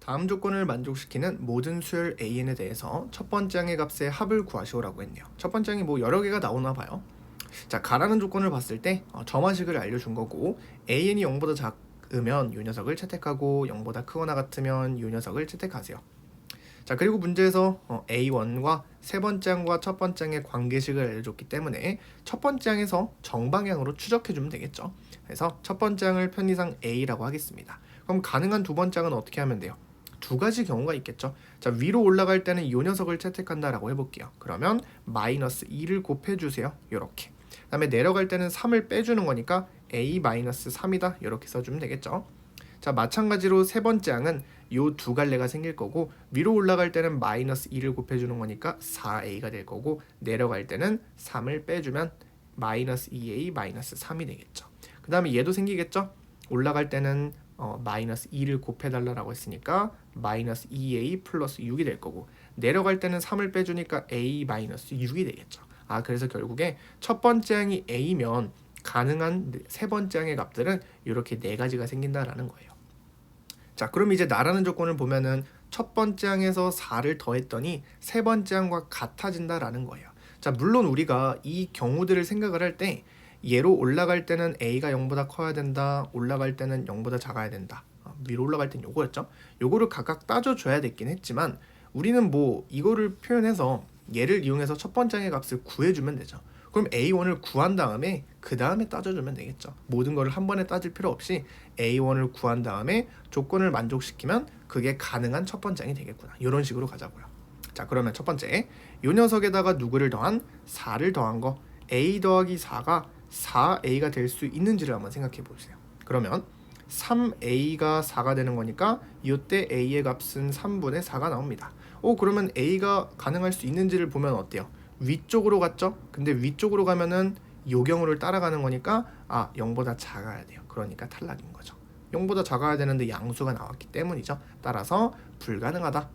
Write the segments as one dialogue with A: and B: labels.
A: 다음 조건을 만족시키는 모든 수열 AN에 대해서 첫 번째 항의 값의 합을 구하시오라고 했네요. 첫 번째 항이 뭐 여러 개가 나오나 봐요. 자, 가라는 조건을 봤을 때 점화식을 알려준 거고 AN이 0보다 작으면 이 녀석을 채택하고 0보다 크거나 같으면 이 녀석을 채택하세요. 자, 그리고 문제에서 A1과 세 번째 항과 첫 번째 항의 관계식을 알려줬기 때문에 첫 번째 항에서 정방향으로 추적해주면 되겠죠. 그래서 첫 번째 항을 편의상 A라고 하겠습니다. 그럼 가능한 두 번째 항은 어떻게 하면 돼요? 두 가지 경우가 있겠죠. 자, 위로 올라갈 때는 이 녀석을 채택한다라고 해볼게요. 그러면 마이너스 2를 곱해주세요. 이렇게. 그 다음에 내려갈 때는 3을 빼주는 거니까 A-3이다. 이렇게 써주면 되겠죠. 자, 마찬가지로 세 번째 항은 요 두 갈래가 생길 거고 위로 올라갈 때는 마이너스 2를 곱해주는 거니까 4a가 될 거고 내려갈 때는 3을 빼주면 마이너스 2a 마이너스 3이 되겠죠. 그 다음에 얘도 생기겠죠. 올라갈 때는 마이너스 2를 곱해달라고 했으니까 마이너스 2a 플러스 6이 될 거고 내려갈 때는 3을 빼주니까 a 마이너스 6이 되겠죠. 그래서 결국에 첫 번째 항이 a면 가능한 세 번째 항의 값들은 이렇게 네 가지가 생긴다라는 거예요. 자, 그럼 이제 나라는 조건을 보면은 첫 번째 항에서 4를 더했더니 세 번째 항과 같아진다라는 거예요. 자, 물론 우리가 이 경우들을 생각을 할 때 얘로 올라갈 때는 a가 0보다 커야 된다. 올라갈 때는 0보다 작아야 된다. 위로 올라갈 때는 요거였죠. 요거를 각각 따져줘야 됐긴 했지만 우리는 뭐 이거를 표현해서 얘를 이용해서 첫 번째 항의 값을 구해주면 되죠. 그럼 A1을 구한 다음에 그 다음에 따져주면 되겠죠. 모든 거를 한 번에 따질 필요 없이 A1을 구한 다음에 조건을 만족시키면 그게 가능한 첫 번째 항이 되겠구나. 이런 식으로 가자고요. 자, 그러면 첫 번째 요 녀석에다가 누구를 더한 4를 더한 거 A 더하기 4가 4A가 될 수 있는지를 한번 생각해 보세요. 그러면 3A가 4가 되는 거니까 이때 A의 값은 3분의 4가 나옵니다. 그러면 A가 가능할 수 있는지를 보면 어때요? 위쪽으로 갔죠? 근데 위쪽으로 가면은 요경우를 따라가는 거니까 0보다 작아야 돼요. 그러니까 탈락인 거죠. 0보다 작아야 되는데 양수가 나왔기 때문이죠. 따라서 불가능하다.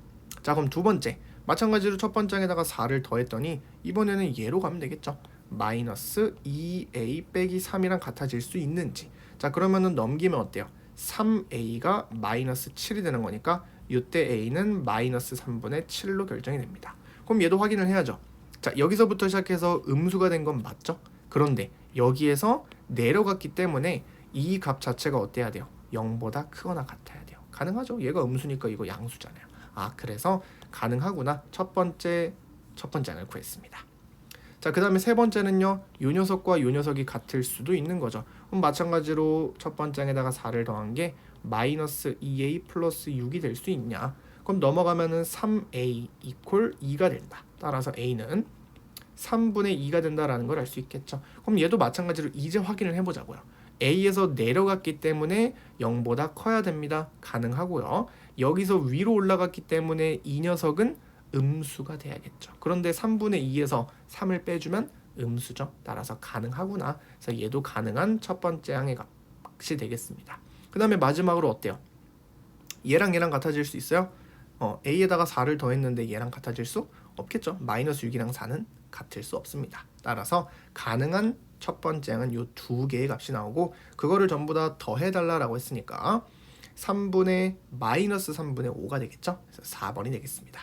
A: 자, 그럼 두 번째 마찬가지로 첫 번째 항에다가 4를 더했더니 이번에는 얘로 가면 되겠죠. 마이너스 2a 빼기 3이랑 같아질 수 있는지. 자, 그러면은 넘기면 어때요? 3a가 마이너스 7이 되는 거니까 이때 a는 마이너스 3분의 7로 결정이 됩니다. 그럼 얘도 확인을 해야죠. 자, 여기서부터 시작해서 음수가 된 건 맞죠? 그런데 여기에서 내려갔기 때문에 이 값 자체가 어때야 돼요? 0보다 크거나 같아야 돼요. 가능하죠? 얘가 음수니까 이거 양수잖아요. 그래서 가능하구나. 첫 번째 항을 구했습니다. 자, 그 다음에 세 번째는요. 요 녀석과 요 녀석이 같을 수도 있는 거죠. 그럼 마찬가지로 첫 번째 항에다가 4를 더한 게 마이너스 2a 플러스 6이 될 수 있냐? 그럼 넘어가면은 3a 이퀄 2가 된다. 따라서 a는 3분의 2가 된다라는 걸 알 수 있겠죠. 그럼 얘도 마찬가지로 이제 확인을 해보자고요. a에서 내려갔기 때문에 0보다 커야 됩니다. 가능하고요. 여기서 위로 올라갔기 때문에 이 녀석은 음수가 돼야겠죠. 그런데 3분의 2에서 3을 빼주면 음수죠. 따라서 가능하구나. 그래서 얘도 가능한 첫 번째 항의 값이 되겠습니다. 그 다음에 마지막으로 어때요? 얘랑 같아질 수 있어요? a에다가 4를 더했는데 얘랑 같아질 수 없겠죠. 마이너스 6이랑 4는 같을 수 없습니다. 따라서 가능한 첫 번째 항은 이 두 개의 값이 나오고 그거를 전부 다 더해달라고 했으니까 마이너스 3분의 5가 되겠죠. 그래서 4번이 되겠습니다.